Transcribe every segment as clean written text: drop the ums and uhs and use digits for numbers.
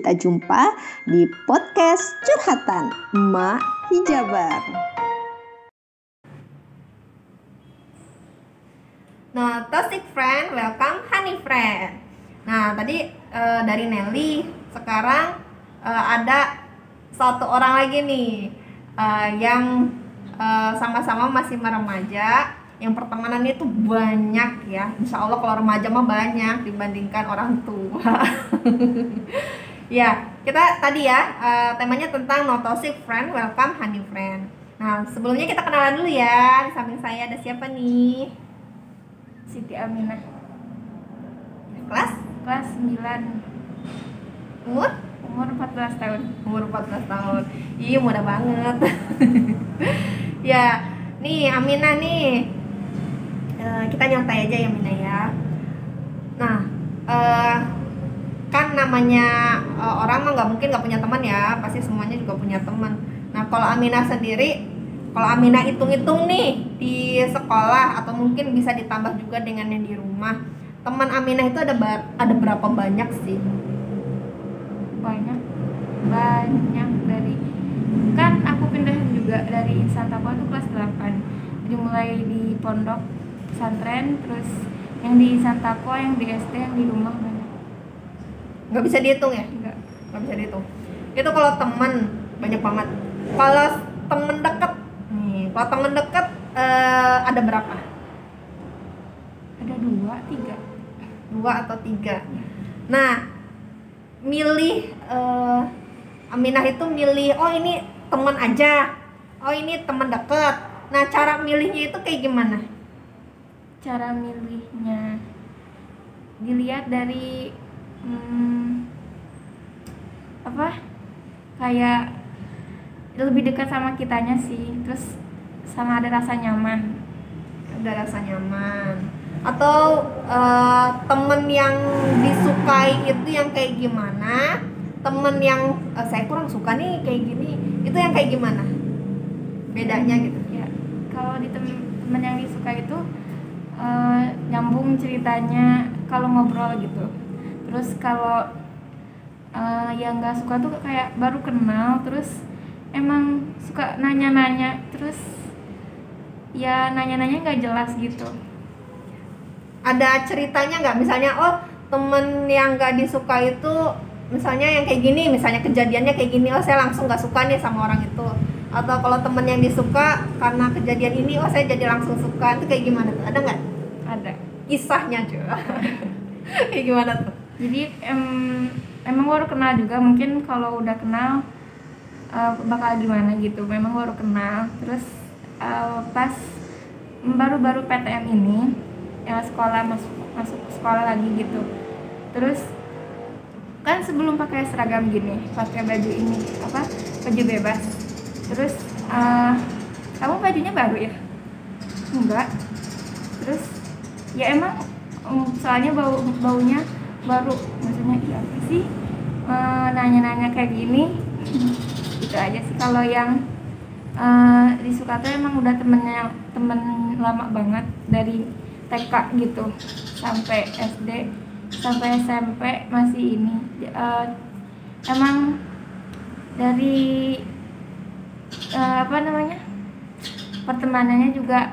kita jumpa di podcast Curhatan Emak Hijaber. Nah, toxic friend, welcome honey friend. Nah, tadi dari Nelly, sekarang ada satu orang lagi nih yang sama-sama masih remaja. Yang pertemanannya itu banyak ya. Insya Allah kalau remaja mah banyak dibandingkan orang tua. Ya, kita tadi ya temanya tentang no toxic friend, welcome honey friend. Nah, sebelumnya kita kenalan dulu ya. Di samping saya ada siapa nih? Siti Aminah. Kelas 9. umur 14 tahun. Umur 14 tahun. Iya, muda banget. Ya, nih Aminah nih. Kita nyantai aja ya Aminah ya. Nah, kan namanya orang mah nggak mungkin nggak punya teman ya, pasti semuanya juga punya teman. Nah, kalau Aminah sendiri, kalau Aminah hitung-hitung nih di sekolah atau mungkin bisa ditambah juga dengan yang di rumah, teman Aminah itu ada berapa banyak sih? Banyak dari, kan aku pindah juga dari Insan Takwa tuh kelas 8. Jadi mulai di pondok pesantren, terus yang di Insan Takwa, yang di SD, yang di rumah banyak. Nggak bisa dihitung ya? Enggak. Nggak bisa dihitung. Itu kalau teman banyak banget. Kalau temen deket nih, kalau temen deket ada berapa? Ada 2, 3. 2 atau 3. Nah, milih Aminah itu milih, oh ini teman aja, oh ini teman deket. Nah, cara milihnya itu kayak gimana? Cara milihnya dilihat dari kayak lebih dekat sama kitanya sih, terus sama ada rasa nyaman. Ada rasa nyaman. Atau temen yang disukai itu yang kayak gimana? Temen yang saya kurang suka nih kayak gini, itu yang kayak gimana? Bedanya gitu. Ya, kalau di temen yang disukai itu nyambung ceritanya kalau ngobrol gitu. Terus kalau yang nggak suka tuh kayak baru kenal, terus emang suka nanya-nanya, terus ya nanya-nanya nggak jelas gitu. Ada ceritanya nggak? Misalnya, oh temen yang nggak disuka itu, misalnya yang kayak gini, misalnya kejadiannya kayak gini, oh saya langsung nggak suka nih sama orang itu. Atau kalau temen yang disuka karena kejadian ini, oh saya jadi langsung suka. Itu kayak gimana tuh? Ada nggak? Ada Kisahnya juga. Kayak gimana tuh? Jadi emang baru kenal juga, mungkin kalau udah kenal bakal gimana gitu. Memang baru kenal, terus pas baru-baru PTM ini ya, sekolah masuk sekolah lagi gitu. Terus kan sebelum pakai seragam gini, pakai baju ini baju bebas. Terus kamu bajunya baru ya? Enggak. Terus ya emang soalnya baunya baru, maksudnya iya apa sih nanya-nanya kayak gini. Itu aja sih. Kalau yang disuka tuh emang udah temen lama banget, dari TK gitu sampai SD sampai SMP masih ini. Emang dari pertemanannya juga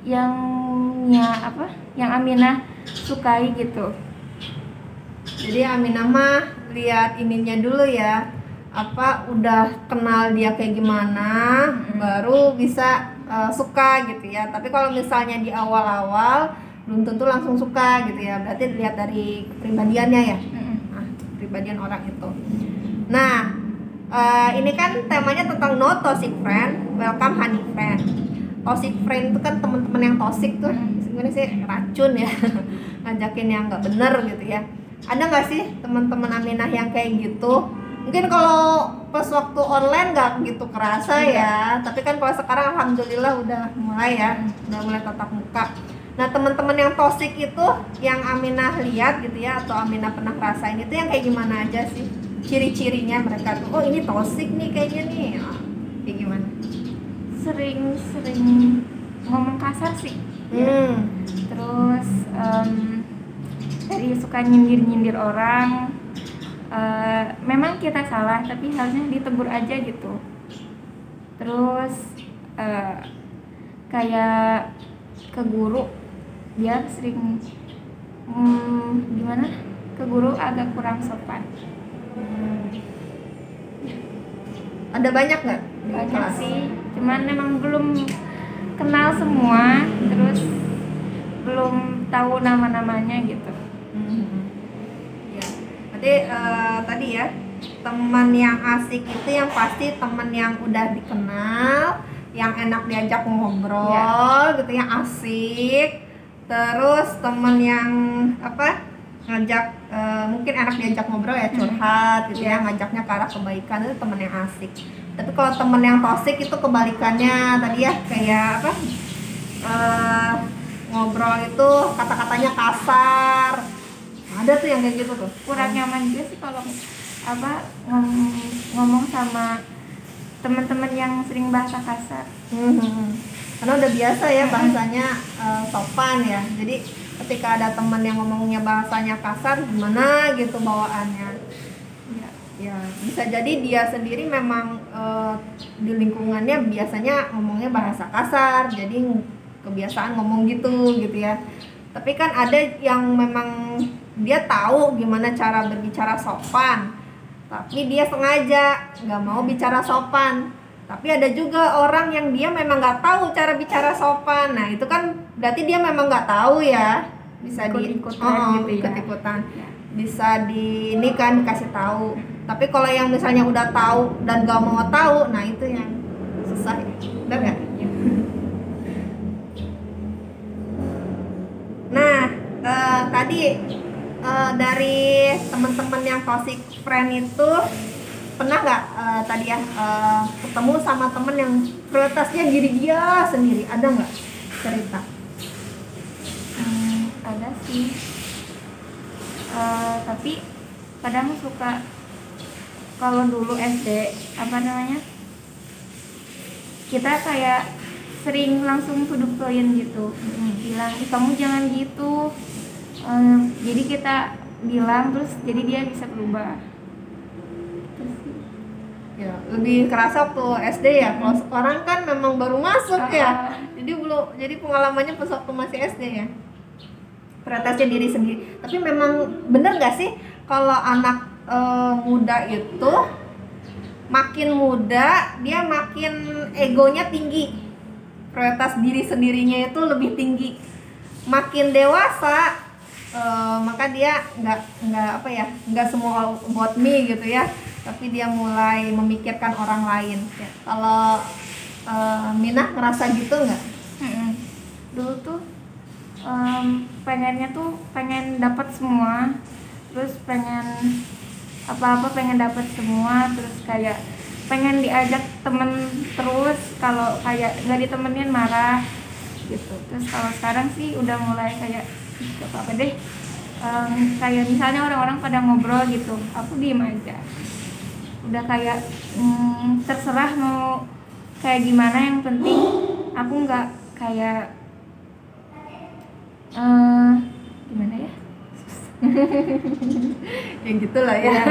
yang Aminah sukai gitu. Jadi Aminah mah lihat ininya dulu ya, udah kenal dia kayak gimana, baru bisa suka gitu ya. Tapi kalau misalnya di awal-awal belum tentu langsung suka gitu ya. Berarti lihat dari kepribadiannya ya. Nah, kepribadian orang itu. Nah, ini kan temanya tentang no toxic friend, welcome honey friend. Toxic friend itu kan teman-teman yang toxic tuh sebenarnya sih racun ya. Ngajakin yang nggak bener gitu ya. Ada nggak sih teman-teman Aminah yang kayak gitu? Mungkin kalau pas waktu online nggak gitu kerasa ya, tapi kan kalau sekarang alhamdulillah udah mulai ya, udah mulai tatap muka. Nah, teman-teman yang toxic itu yang Aminah lihat gitu ya, atau Aminah pernah rasain itu yang kayak gimana aja sih? Ciri-cirinya mereka tuh, oh ini toxic nih kayaknya nih, kayak gimana? Sering ngomong kasar sih. Terus dari suka nyindir orang, memang kita salah tapi harusnya ditegur aja gitu. Terus kayak ke guru dia sering gimana, ke guru agak kurang sopan. Ada banyak nggak di Banyak kelas? sih, cuman memang belum kenal semua, terus belum tahu nama-namanya gitu. Ya. Berarti tadi ya, teman yang asik itu yang pasti teman yang udah dikenal, yang enak diajak ngobrol gitu, yang asik. Terus teman yang ngajak mungkin enak diajak ngobrol ya, curhat gitu ya, ngajaknya ke arah kebaikan, itu teman yang asik. Tapi kalau teman yang toksik itu kebalikannya tadi ya, kayak ngobrol itu kata-katanya kasar. Ada tuh yang kayak gitu tuh. Kurang nyaman juga sih kalau ngomong sama teman-teman yang sering bahasa kasar. Karena udah biasa ya bahasanya sopan ya. Jadi ketika ada teman yang ngomongnya bahasanya kasar, gimana gitu bawaannya. Ya bisa jadi dia sendiri memang di lingkungannya biasanya ngomongnya bahasa kasar, jadi kebiasaan ngomong gitu ya. Tapi kan ada yang memang dia tahu gimana cara berbicara sopan, tapi dia sengaja nggak mau bicara sopan. Tapi ada juga orang yang dia memang nggak tahu cara bicara sopan. Nah itu kan berarti dia memang nggak tahu ya, bisa ikut-ikutan. Bisa ini kan dikasih tahu. Tapi kalau yang misalnya udah tahu dan nggak mau tahu, nah itu yang susah ya. Benar nggak? Nah tadi dari teman-teman yang toxic friend itu pernah nggak tadi ya ketemu sama temen yang prioritasnya diri dia sendiri, ada nggak cerita? Ada sih, tapi kadang suka, kalau dulu SD kita kayak sering langsung to the point gitu, bilang kamu jangan gitu, jadi kita bilang terus jadi dia bisa berubah. Ya, lebih kerasa waktu SD ya. Kalau sekarang kan memang baru masuk ya. Jadi pengalamannya pas waktu masih SD ya. Prioritasnya diri sendiri. Tapi memang bener nggak sih kalau anak muda itu makin muda dia makin egonya tinggi. Prioritas diri sendirinya itu lebih tinggi. Makin dewasa maka dia nggak semua buat me gitu ya. Tapi dia mulai memikirkan orang lain. Ya. Kalau Minah ngerasa gitu nggak? Dulu tuh pengennya tuh pengen dapat semua, terus pengen apa-apa pengen dapat semua, terus kayak pengen diajak temen terus, kalau kayak nggak ditemenin marah gitu. Terus kalau sekarang sih udah mulai kayak gak apa-apa deh, kayak misalnya orang-orang pada ngobrol gitu, aku diem aja. Udah kayak terserah mau kayak gimana, yang penting aku nggak kayak gimana ya, yang gitulah ya.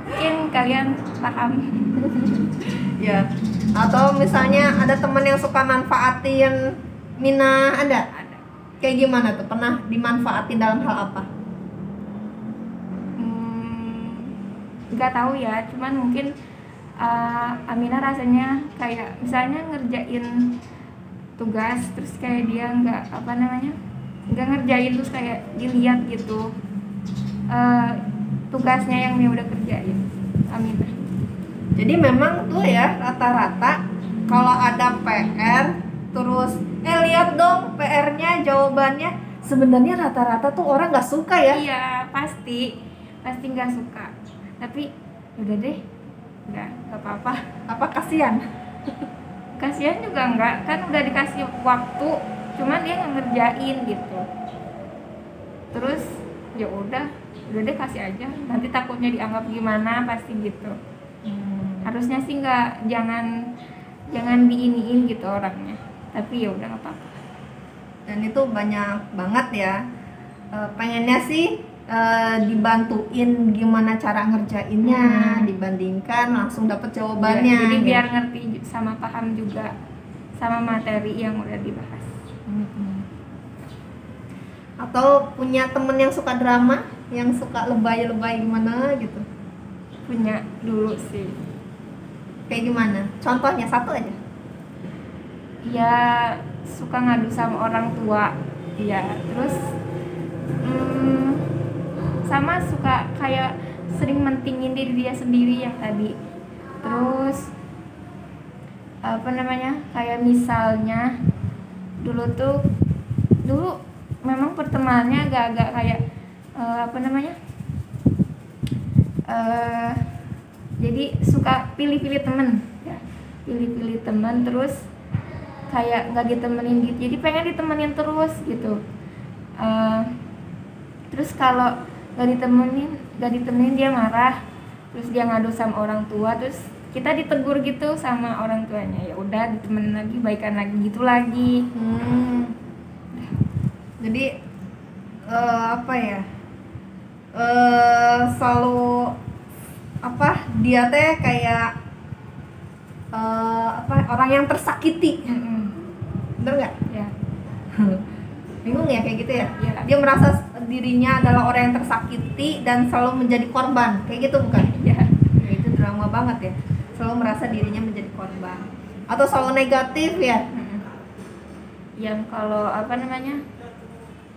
Mungkin kalian paham. Ya. Atau misalnya ada teman yang suka manfaatin Mina, ada? Kayak gimana tuh? Pernah dimanfaatin dalam hal apa? Nggak tahu ya, cuman mungkin Amina rasanya kayak misalnya ngerjain tugas terus kayak dia nggak ngerjain, terus kayak dilihat gitu tugasnya yang dia udah kerjain. Amina. Jadi memang tuh ya rata-rata kalau ada PR terus lihat dong PR-nya, jawabannya, sebenarnya rata-rata tuh orang nggak suka ya. Iya, pasti nggak suka. Tapi udah deh, nggak apa-apa. Apa kasihan? Kasihan juga enggak, kan udah dikasih waktu, cuman dia nggak ngerjain gitu. Terus ya udah deh kasih aja, nanti takutnya dianggap gimana, pasti gitu. Harusnya sih jangan diiniin gitu orangnya, tapi ya udah nggak apa-apa. Dan itu banyak banget ya pengennya sih dibantuin gimana cara ngerjainnya dibandingkan langsung dapet jawabannya. Ya, jadi gitu. biar ngerti sama paham juga sama materi yang udah dibahas. Atau punya temen yang suka drama, yang suka lebay-lebay gimana gitu? Punya dulu sih. Kayak gimana? Contohnya satu aja. Ya suka ngadu sama orang tua. Ya terus sama suka kayak sering mentingin diri dia sendiri yang tadi. Terus apa namanya, kayak misalnya dulu memang pertemanannya agak-agak kayak apa namanya, jadi suka pilih-pilih temen ya, pilih-pilih teman, terus kayak nggak ditemenin gitu, jadi pengen ditemenin terus gitu. Terus kalau nggak ditemenin dia marah, terus dia ngadu sama orang tua, terus kita ditegur gitu sama orang tuanya, ya udah ditemenin lagi, baikan lagi gitu lagi. Jadi apa ya, selalu apa, dia teh kayak apa, orang yang tersakiti. Bener nggak? Ya. Bingung ya kayak gitu ya? Ya. Dia merasa dirinya adalah orang yang tersakiti dan selalu menjadi korban, kayak gitu bukan? Ya. Ya, itu drama banget ya, selalu merasa dirinya menjadi korban atau selalu negatif ya. Yang kalau apa namanya,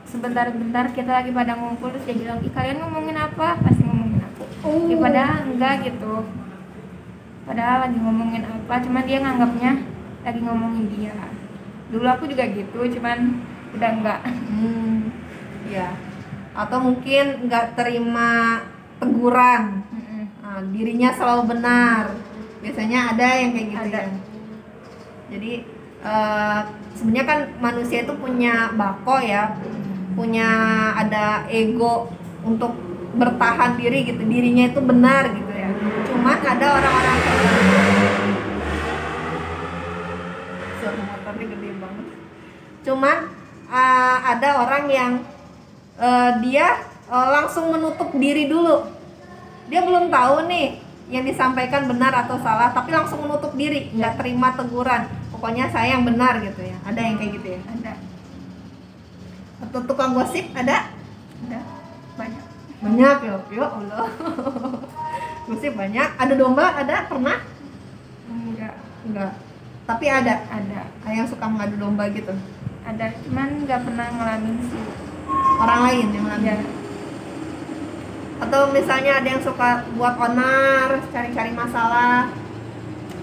sebentar-bentar kita lagi pada ngumpul terus dia bilang, ih kalian ngomongin apa, pasti ngomongin aku. Ya padahal enggak gitu, padahal lagi ngomongin apa, cuman dia nganggapnya lagi ngomongin dia. Dulu aku juga gitu, cuman udah enggak. Ya, atau mungkin nggak terima teguran. Nah, dirinya selalu benar, biasanya ada yang kayak gitu. Ada. Ya. Jadi sebenarnya kan manusia itu punya bako ya, punya ada ego untuk bertahan diri gitu, dirinya itu benar gitu ya. Cuman ada orang-orang suara motornya gede banget. Cuman ada orang yang dia langsung menutup diri dulu. Dia belum tahu nih yang disampaikan benar atau salah, tapi langsung menutup diri, nggak terima teguran. Pokoknya saya yang benar gitu ya. Ada yang kayak gitu ya? Ada. Atau tukang gosip ada? Ada. Banyak. Banyak ya Allah. Gosip banyak. Ada domba ada? Pernah? Enggak. Tapi ada yang suka mengadu domba gitu. Ada, cuman nggak pernah ngalamin sih. Orang lain yang ngalamin. Ya. Atau misalnya ada yang suka buat onar, cari-cari masalah.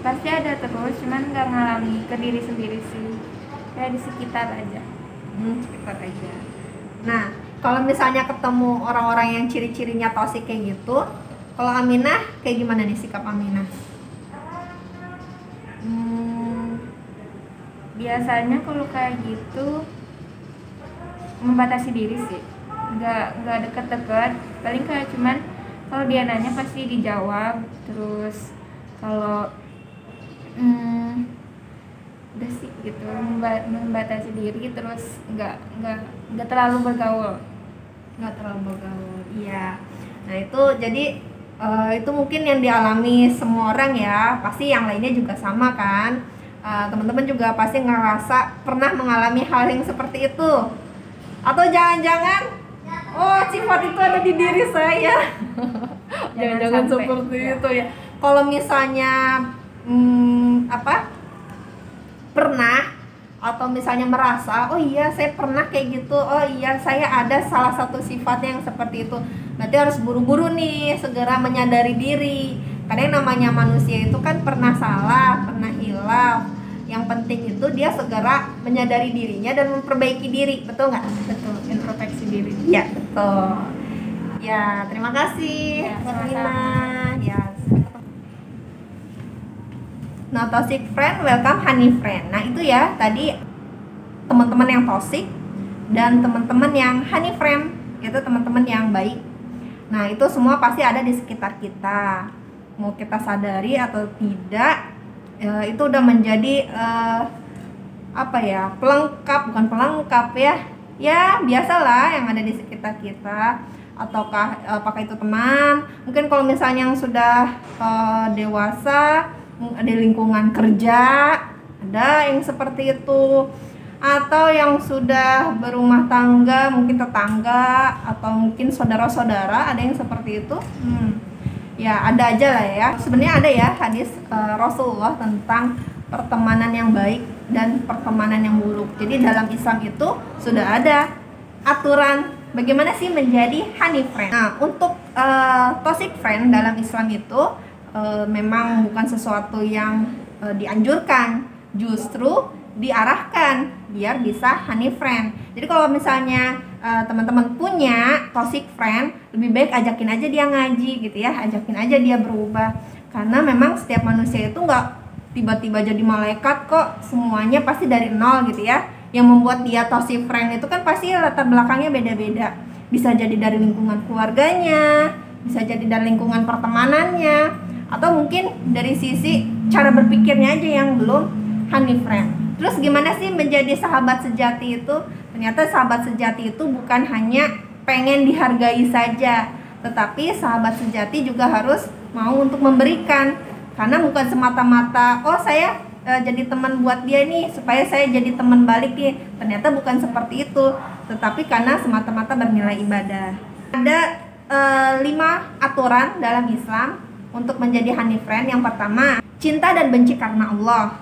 Pasti ada terus, cuman nggak ngalami ke diri sendiri sih, kayak di sekitar aja. Sekitar aja. Nah, kalau misalnya ketemu orang-orang yang ciri-cirinya toksik kayak gitu, kalau Aminah kayak gimana nih sikap Aminah? Biasanya kalau kayak gitu membatasi diri sih, nggak deket-deket, paling kayak cuman kalau dia nanya pasti dijawab, terus kalau udah sih gitu, membatasi diri, terus nggak terlalu bergaul. Iya. Nah itu jadi itu mungkin yang dialami semua orang ya, pasti yang lainnya juga sama kan. Teman-teman juga pasti ngerasa pernah mengalami hal yang seperti itu, atau jangan-jangan sifat itu ada di diri saya. Jangan-jangan seperti itu ya. Kalau misalnya pernah atau misalnya merasa, oh iya saya pernah kayak gitu, oh iya saya ada salah satu sifatnya yang seperti itu, berarti harus buru-buru nih segera menyadari diri. Karena yang namanya manusia itu kan pernah salah, pernah hilaf. Yang penting itu dia segera menyadari dirinya dan memperbaiki diri, betul nggak? Betul, introspeksi diri. Ya betul. Ya terima kasih buat Lina. Ya. Nah, toxic friend, welcome honey friend. Nah, itu ya tadi teman-teman yang toxic dan teman-teman yang honey friend, itu teman-teman yang baik. Nah, itu semua pasti ada di sekitar kita. Mau kita sadari atau tidak, itu udah menjadi pelengkap, bukan pelengkap ya. Ya, biasalah yang ada di sekitar kita. ataukah apakah itu teman. Mungkin kalau misalnya yang sudah dewasa, ada lingkungan kerja, ada yang seperti itu, atau yang sudah berumah tangga, mungkin tetangga atau mungkin saudara-saudara, ada yang seperti itu. Ya ada aja lah ya. Sebenarnya ada ya hadis Rasulullah tentang pertemanan yang baik dan pertemanan yang buruk. Jadi dalam Islam itu sudah ada aturan bagaimana sih menjadi honey friend. Nah, untuk toxic friend dalam Islam itu memang bukan sesuatu yang dianjurkan, justru diarahkan biar bisa honey friend. Jadi kalau misalnya teman-teman punya toxic friend, lebih baik ajakin aja dia ngaji gitu ya, ajakin aja dia berubah. Karena memang setiap manusia itu nggak tiba-tiba jadi malaikat kok, semuanya pasti dari nol gitu ya. Yang membuat dia toxic friend itu kan pasti latar belakangnya beda-beda. Bisa jadi dari lingkungan keluarganya, bisa jadi dari lingkungan pertemanannya, atau mungkin dari sisi cara berpikirnya aja yang belum honey friend. Terus gimana sih menjadi sahabat sejati itu? Ternyata sahabat sejati itu bukan hanya pengen dihargai saja, tetapi sahabat sejati juga harus mau untuk memberikan. Karena bukan semata-mata, oh saya jadi teman buat dia nih supaya saya jadi teman balik nih. Ternyata bukan seperti itu, tetapi karena semata-mata bernilai ibadah. Ada 5 aturan dalam Islam untuk menjadi honey friend. Yang pertama, cinta dan benci karena Allah.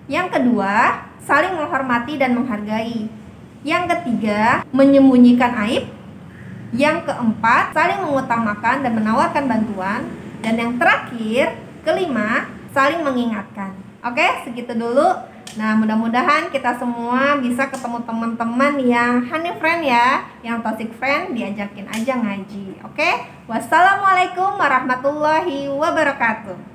Yang kedua, saling menghormati dan menghargai. Yang ketiga, menyembunyikan aib. Yang keempat, saling mengutamakan dan menawarkan bantuan. Dan yang terakhir, kelima, saling mengingatkan. Oke, segitu dulu. Nah, mudah-mudahan kita semua bisa ketemu teman-teman yang honey friend ya. Yang toxic friend diajakin aja ngaji. Oke, wassalamualaikum warahmatullahi wabarakatuh.